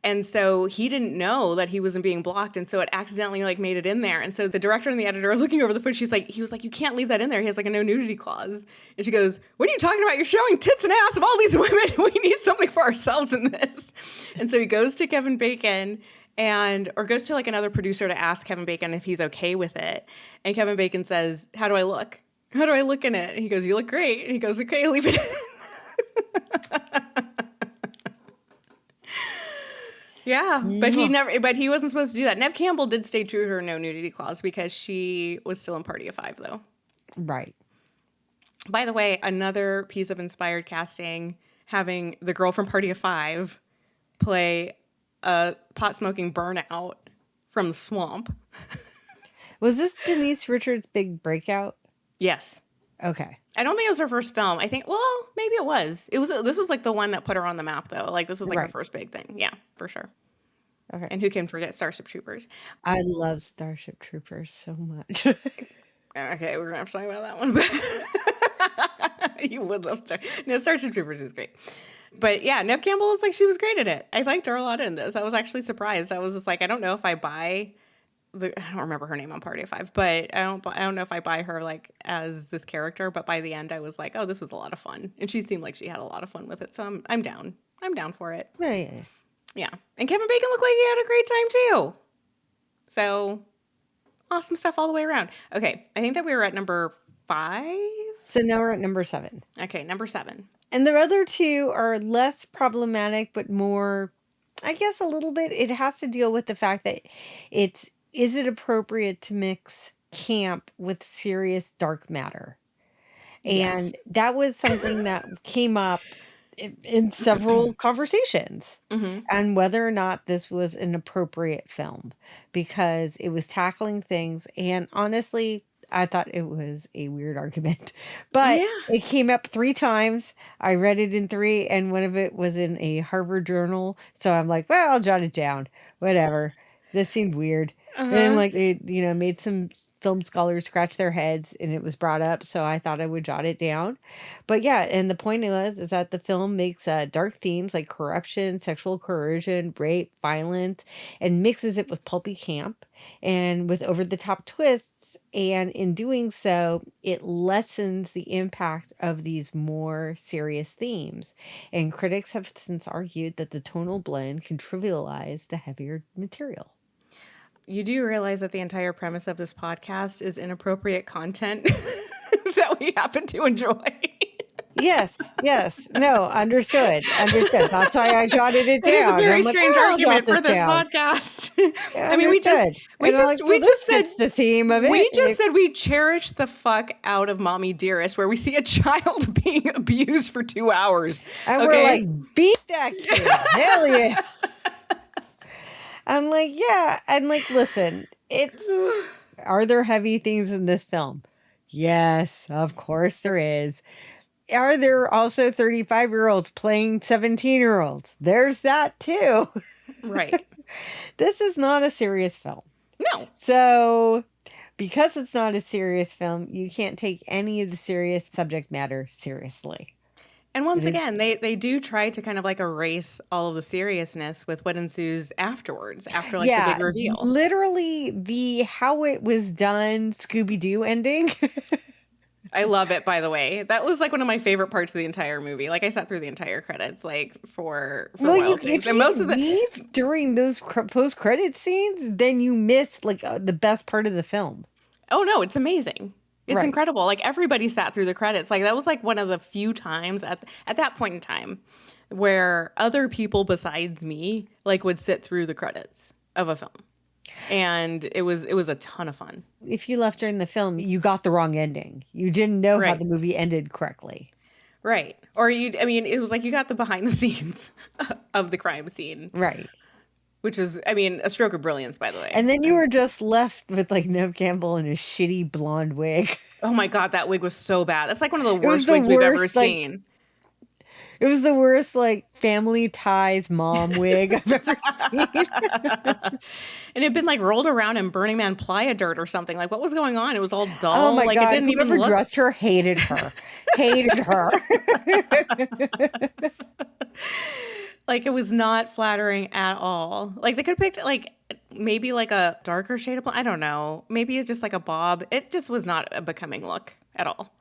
And so he didn't know that he wasn't being blocked, and so it accidentally like made it in there. And so the director and the editor are looking over the footage. He was like, you can't leave that in there. He has like a no nudity clause. And she goes, what are you talking about? You're showing tits and ass of all these women. We need something for ourselves in this. And so he goes to Kevin Bacon or goes to like another producer to ask Kevin Bacon if he's okay with it. And Kevin Bacon says, how do I look? How do I look in it? And he goes, you look great. And he goes, okay, leave it in. Yeah, but he wasn't supposed to do that. Nev Campbell did stay true to her no nudity clause because she was still in Party of Five, though. Right. By the way, another piece of inspired casting, having the girl from Party of Five play a pot-smoking burnout from the swamp. Was this Denise Richards' big breakout? Yes. Okay. I don't think it was her first film. I think, well, maybe it was. This was like the one that put her on the map, though. Like this was like her Right. first big thing. Yeah, for sure. Okay. And who can forget Starship Troopers? I love Starship Troopers so much. Okay, we're gonna have to talk about that one. You would love Starship Troopers is great. But yeah, Nev Campbell is like, she was great at it. I liked her a lot in this. I was actually surprised. I was just like, I don't know if I buy I don't remember her name on Party of Five, but I don't know if I buy her like as this character. But by the end, I was like, oh, this was a lot of fun, and she seemed like she had a lot of fun with it. So I'm down. I'm down for it. Yeah. Yeah, and Kevin Bacon looked like he had a great time too. So awesome stuff all the way around. Okay, I think that we were at number 5. So now we're at number 7. Okay, number 7. And the other two are less problematic, but more, I guess, a little bit. It has to deal with the fact that is it appropriate to mix camp with serious dark matter? Yes. And that was something that came up in several conversations, and whether or not this was an appropriate film, because it was tackling things. And honestly, I thought it was a weird argument, but Yeah. it came up 3 times. I read it in 3, and one of it was in a Harvard journal. So I'm like, well, I'll jot it down. Whatever. This seemed weird. And Uh-huh. like it, made some film scholars scratch their heads, and it was brought up. So I thought I would jot it down. But yeah, and the point is that the film makes dark themes like corruption, sexual coercion, rape, violence, and mixes it with pulpy camp and with over the top twists. And in doing so, it lessens the impact of these more serious themes. And critics have since argued that the tonal blend can trivialize the heavier material. You do realize that the entire premise of this podcast is inappropriate content that we happen to enjoy. Yes, yes. No, understood. Understood. That's why I jotted it It is a down. very I'm like, strange "Oh, I'll argument jot for this down." podcast. Yeah, I mean, we understood. just And I'm like, we "Well, just this said fits the theme of it. we just said we cherish the fuck out of Mommy Dearest, where we see a child being abused for 2 hours. And okay? we're like, beat that kid. Hell yeah. I'm like, yeah. And like, listen, are there heavy themes in this film? Yes, of course there is. Are there also 35-year-olds playing 17-year-olds? There's that too. Right. This is not a serious film. No. So, because it's not a serious film, you can't take any of the serious subject matter seriously. And once again, they do try to kind of like erase all of the seriousness with what ensues afterwards, after like the big reveal. Literally the how it was done Scooby-Doo ending. I love it, by the way. That was like one of my favorite parts of the entire movie. Like I sat through the entire credits, like for Wild Things. If And you most of the leave during those post-credit scenes, then you miss like the best part of the film. Oh no, it's amazing. It's Right. incredible. Like everybody sat through the credits. Like that was like one of the few times at that point in time where other people besides me like would sit through the credits of a film. And it was a ton of fun. If you left during the film, you got the wrong ending. You didn't know how Right. the movie ended correctly. Right. Or it was like you got the behind the scenes of the crime scene. Right. Which is, a stroke of brilliance, by the way. And then you were just left with like Neve Campbell in a shitty blonde wig. Oh my God, that wig was so bad. That's like one of the was worst the wigs we've ever worst, like, seen. It was the worst like Family Ties mom wig I've ever seen. And it had been like rolled around in Burning Man playa dirt or something. Like what was going on? It was all dull. Oh my like God. it didn't even Whoever look. dressed her hated her. Hated her. Like it was not flattering at all. Like they could have picked like maybe like a darker shade of blonde. I don't know. Maybe it's just like a bob. It just was not a becoming look at all.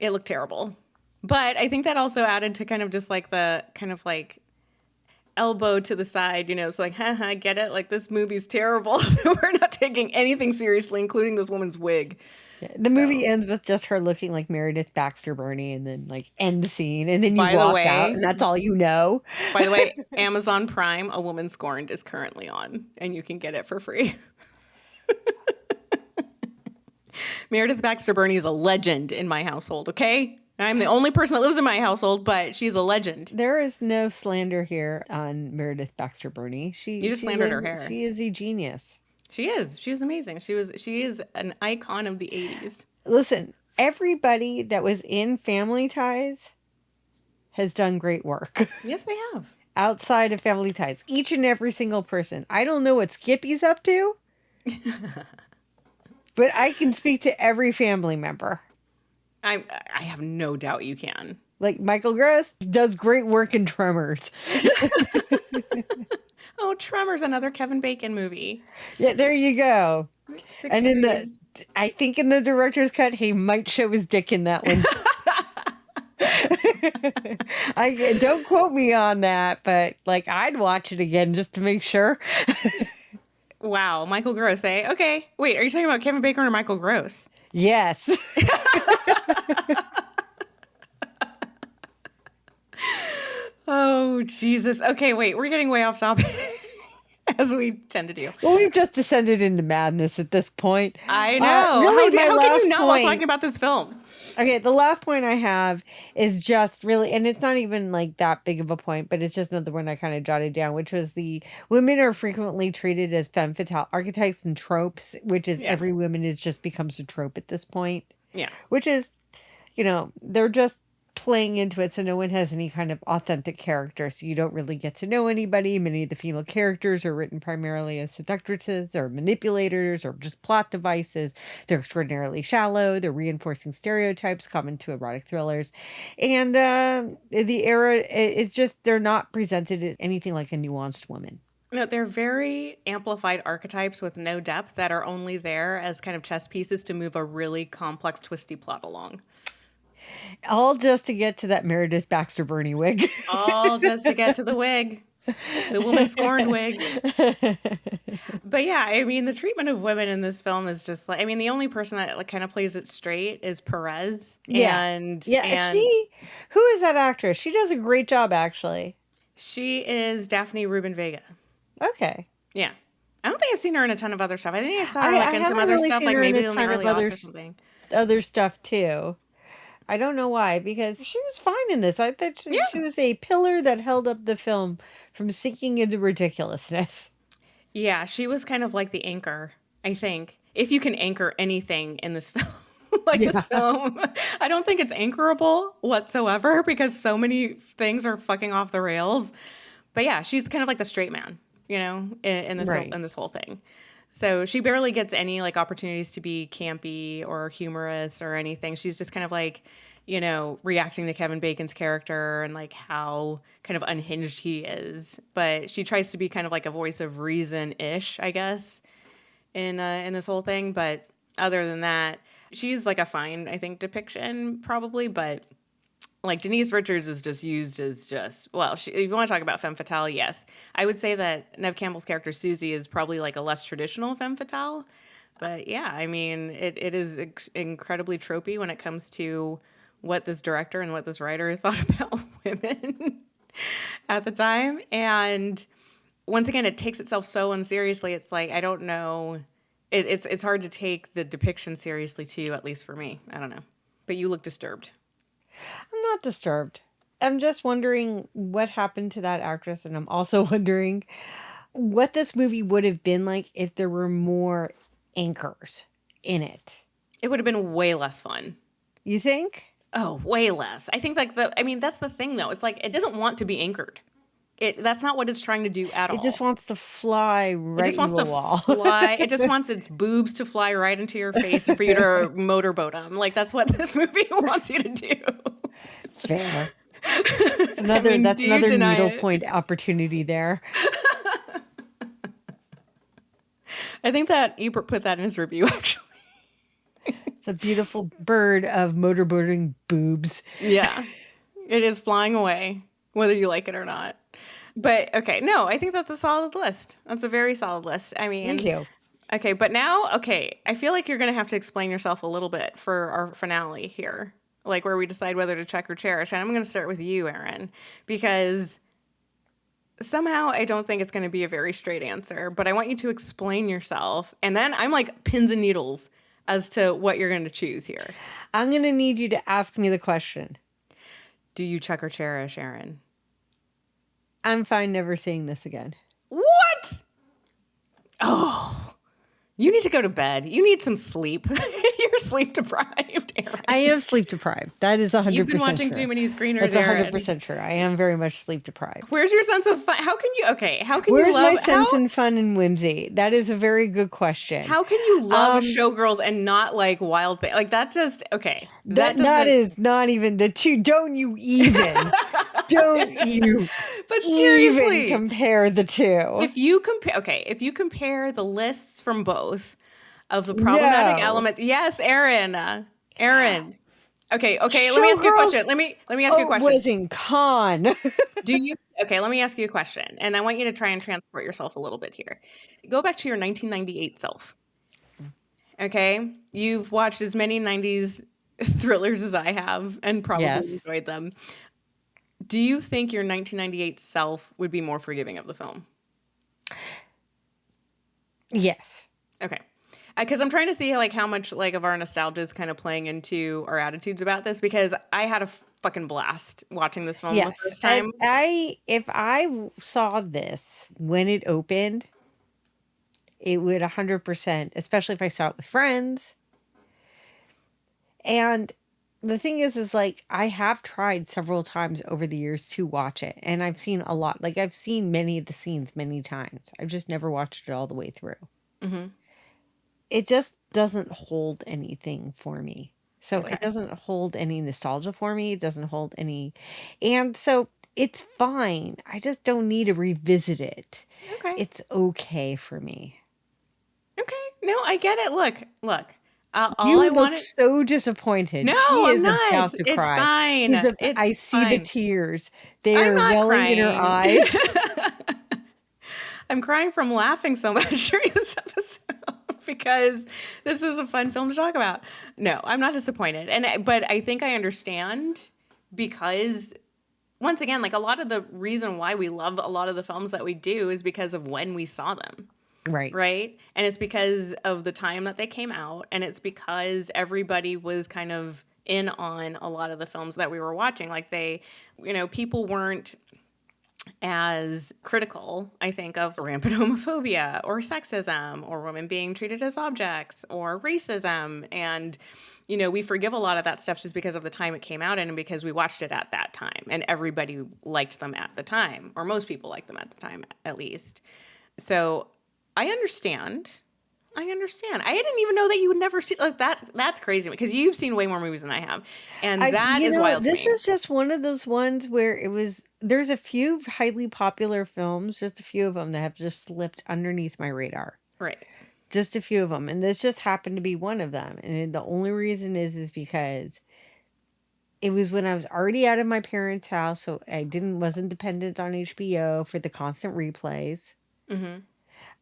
It looked terrible. But I think that also added to kind of just like the kind of like elbow to the side, it's like, haha, get it? Like this movie's terrible. We're not taking anything seriously, including this woman's wig. The movie ends with just her looking like Meredith Baxter Burney and then like end the scene and then you walk out and that's all you know. By the way, Amazon Prime, A Woman Scorned is currently on and you can get it for free. Meredith Baxter Burney is a legend in my household, okay? I'm the only person that lives in my household, but she's a legend. There is no slander here on Meredith Baxter Burney. You just slandered her hair. She is a genius. She is. She was amazing. She is an icon of the 80s. Listen, everybody that was in Family Ties has done great work. Yes, they have. Outside of Family Ties. Each and every single person. I don't know what Skippy's up to, but I can speak to every family member. I have no doubt you can. Like Michael Gross does great work in Tremors. Oh, Tremors, another Kevin Bacon movie. Yeah, there you go. 6 And in degrees. I think in the director's cut, he might show his dick in that one. I don't quote me on that, but like I'd watch it again just to make sure. Wow, Michael Gross, eh? Okay. Wait, are you talking about Kevin Bacon or Michael Gross? Yes. Oh, Jesus. Okay, wait, we're getting way off topic. as we tend to do. Well, we've just descended into madness at this point. I know. Really, how can you not while point, talking about this film? Okay, the last point I have is just really, and it's not even like that big of a point, but it's just another one I kind of jotted down, which was the women are frequently treated as femme fatale archetypes and tropes, which is every woman is just becomes a trope at this point. Yeah. Which is, they're just playing into it, so no one has any kind of authentic character, so you don't really get to know anybody. Many of the female characters are written primarily as seductresses or manipulators or just plot devices. They're extraordinarily shallow. They're reinforcing stereotypes common to erotic thrillers, and the era, it's just they're not presented as anything like a nuanced woman. No, they're very amplified archetypes with no depth that are only there as kind of chess pieces to move a really complex, twisty plot along. All just to get to that Meredith Baxter Burney wig. All just to get to the wig. The woman scorned wig. But yeah, I mean, the treatment of women in this film is just like, I mean, the only person that like kind of plays it straight is Perez. Yes. And who is that actress? She does a great job, actually. She is Daphne Rubin Vega. Okay. Yeah. I don't think I've seen her in a ton of other stuff. I think I saw her like in some other stuff, like maybe in the early aughts or something. Other stuff too. I don't know why, because she was fine in this. I thought she was a pillar that held up the film from sinking into ridiculousness. Yeah, she was kind of like the anchor, I think. If you can anchor anything in this film, this film, I don't think it's anchorable whatsoever because so many things are fucking off the rails. But yeah, she's kind of like the straight man, in this whole thing. So she barely gets any like opportunities to be campy or humorous or anything. She's just kind of like, reacting to Kevin Bacon's character and like how kind of unhinged he is. But she tries to be kind of like a voice of reason-ish, I guess, in this whole thing. But other than that, she's like a fine, I think, depiction probably. But like Denise Richards is just used as if you want to talk about femme fatale, yes. I would say that Neve Campbell's character Suzie is probably like a less traditional femme fatale. But yeah, I mean, it is incredibly tropey when it comes to what this director and what this writer thought about women at the time. And once again, it takes itself so unseriously. It's like, I don't know. It's hard to take the depiction seriously too, at least for me. I don't know. But you look disturbed. I'm not disturbed. I'm just wondering what happened to that actress. And I'm also wondering what this movie would have been like if there were more anchors in it. It would have been way less fun. You think? Oh, way less. I think that's the thing though. It's like, it doesn't want to be anchored. That's not what it's trying to do at all. It just wants to fly right into the wall. It just wants its boobs to fly right into your face and for you to motorboat them. Like, that's what this movie wants you to do. Fair. That's another needlepoint opportunity there. I think that Ebert put that in his review, actually. It's a beautiful bird of motorboating boobs. Yeah. It is flying away, whether you like it or not. But okay, no, I think that's a solid list. That's a very solid list. I mean, thank you. Okay, but now, I feel like you're going to have to explain yourself a little bit for our finale here, like where we decide whether to check or cherish. And I'm going to start with you, Erin, because somehow I don't think it's going to be a very straight answer, but I want you to explain yourself. And then I'm like pins and needles as to what you're going to choose here. I'm going to need you to ask me the question. Do you check or cherish, Erin? I'm fine never seeing this again. What? Oh, you need to go to bed. You need some sleep. You're sleep deprived, Erin. I am sleep deprived. That is 100% You've been watching true. too many screeners, That's Erin. 100% true. I am very much sleep deprived. Where's your sense of fun? How can you Where's love... my sense in fun and whimsy? That is a very good question. How can you love Showgirls and not like Wild Thing? Like, that just... Okay. That is not even the two. Don't you even... Don't you but seriously, even compare the two. If you compare the lists from both of the problematic elements. Yes, Erin. Okay, let me ask you a question. Let me ask you a question. Was in con. Okay, let me ask you a question. And I want you to try and transport yourself a little bit here. Go back to your 1998 self. Okay? You've watched as many 90s thrillers as I have and probably enjoyed them. Do you think your 1998 self would be more forgiving of the film? Yes. Okay. Because I'm trying to see like how much like of our nostalgia is kind of playing into our attitudes about this, because I had a fucking blast watching this film the Yes. first time. If I saw this when it opened, it would 100%, especially if I saw it with friends. And the thing is like, I have tried several times over the years to watch it, and I've seen a lot. Like, I've seen many of the scenes many times. I've just never watched it all the way through. Mm-hmm. It just doesn't hold anything for me. So Okay. it doesn't hold any nostalgia for me. It doesn't hold any. And so it's fine. I just don't need to revisit it. Okay. It's okay for me. Okay. No, I get it. Look. All You I look wanted. so disappointed. No, She I'm is about not. to It's cry. fine. I It's see the fine. tears. They I'm are not welling in her crying. eyes. I'm crying from laughing so much during this episode because this is a fun film to talk about. No, I'm not disappointed. But I think I understand, because once again, like, a lot of the reason why we love a lot of the films that we do is because of when we saw them. Right. Right. And it's because of the time that they came out. And it's because everybody was kind of in on a lot of the films that we were watching. Like, people weren't as critical, I think, of rampant homophobia or sexism or women being treated as objects or racism. And, we forgive a lot of that stuff just because of the time it came out in, and because we watched it at that time and everybody liked them at the time, or most people liked them at the time, at least. So I understand. I didn't even know that you would never see, like, that's crazy, because you've seen way more movies than I have. And that is wild to me. This is just one of those ones where there's a few highly popular films, just a few of them that have just slipped underneath my radar. Right. Just a few of them. And this just happened to be one of them. And the only reason is because it was when I was already out of my parents' house, so I wasn't dependent on HBO for the constant replays. Mm-hmm.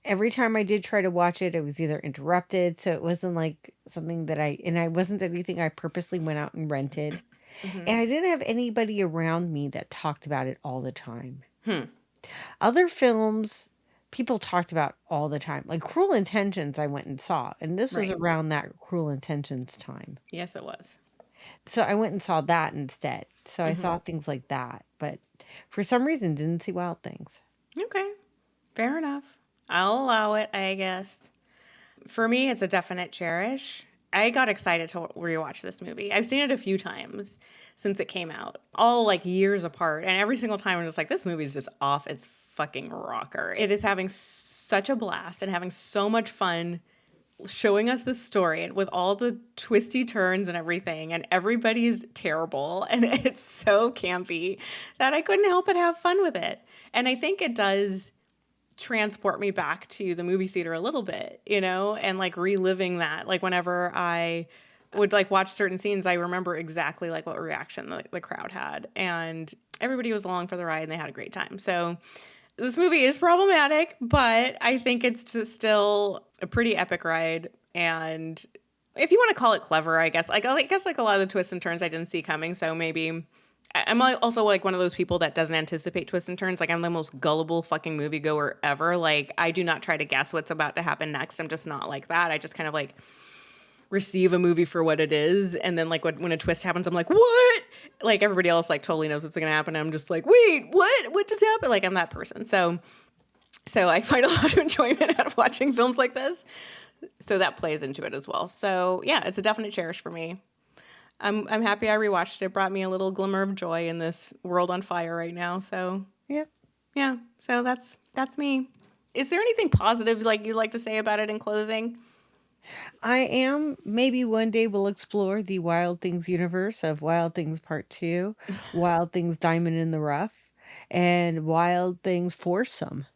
Every time I did try to watch it, it was either interrupted. So it wasn't like something that I wasn't anything I purposely went out and rented. Mm-hmm. And I didn't have anybody around me that talked about it all the time. Hmm. Other films, people talked about all the time. Like Cruel Intentions, I went and saw. And this was Right. around that Cruel Intentions time. Yes, it was. So I went and saw that instead. So I Mm-hmm. saw things like that. But for some reason, didn't see Wild Things. Okay. Fair enough. I'll allow it, I guess. For me, it's a definite cherish. I got excited to rewatch this movie. I've seen it a few times since it came out, all like years apart. And every single time I'm just like, this movie's just off its fucking rocker. It is having such a blast and having so much fun showing us this story, and with all the twisty turns and everything, and everybody's terrible, and it's so campy that I couldn't help but have fun with it. And I think it does transport me back to the movie theater a little bit, and like reliving that. Like, whenever I would like watch certain scenes, I remember exactly like what reaction the crowd had, and everybody was along for the ride and they had a great time. So this movie is problematic, but I think it's just still a pretty epic ride. And if you want to call it clever, I guess like a lot of the twists and turns I didn't see coming. So maybe I'm also like one of those people that doesn't anticipate twists and turns. Like, I'm the most gullible fucking moviegoer ever. Like, I do not try to guess what's about to happen next. I'm just not like that. I just kind of like receive a movie for what it is, and then like when a twist happens, I'm like, what? Like, everybody else like totally knows what's gonna happen. I'm just like, wait, what just happened? Like, I'm that person. So I find a lot of enjoyment out of watching films like this. So that plays into it as well. So yeah, it's a definite cherish for me. I'm happy I rewatched it. It brought me a little glimmer of joy in this world on fire right now. So yeah. So that's me. Is there anything positive like you'd like to say about it in closing? Maybe one day we'll explore the Wild Things universe of Wild Things Part 2, Wild Things Diamond in the Rough, and Wild Things Foursome.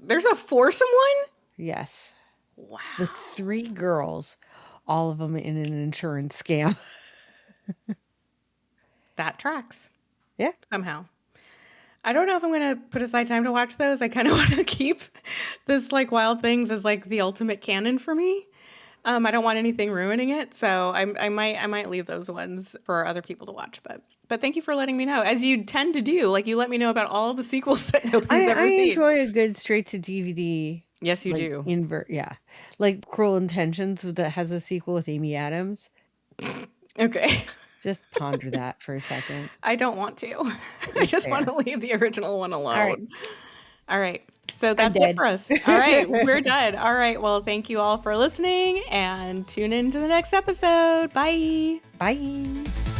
There's a foursome one? Yes. Wow. With 3 girls, all of them in an insurance scam. That tracks. Yeah. Somehow. I don't know if I'm going to put aside time to watch those. I kind of want to keep this like Wild Things as like the ultimate canon for me. I don't want anything ruining it, so I might leave those ones for other people to watch. But thank you for letting me know, as you tend to do. Like, you let me know about all the sequels that nobody's ever I seen. enjoy a good straight to DVD Yes, you Like do. invert, yeah. Like Cruel Intentions that has a sequel with Amy Adams. Okay. Just ponder that for a second. I don't want to. I It's just want fair. to leave the original one alone. All right. All right. So I'm that's it dead. for us. All right. We're done. All right. Well, thank you all for listening and tune in to the next episode. Bye. Bye.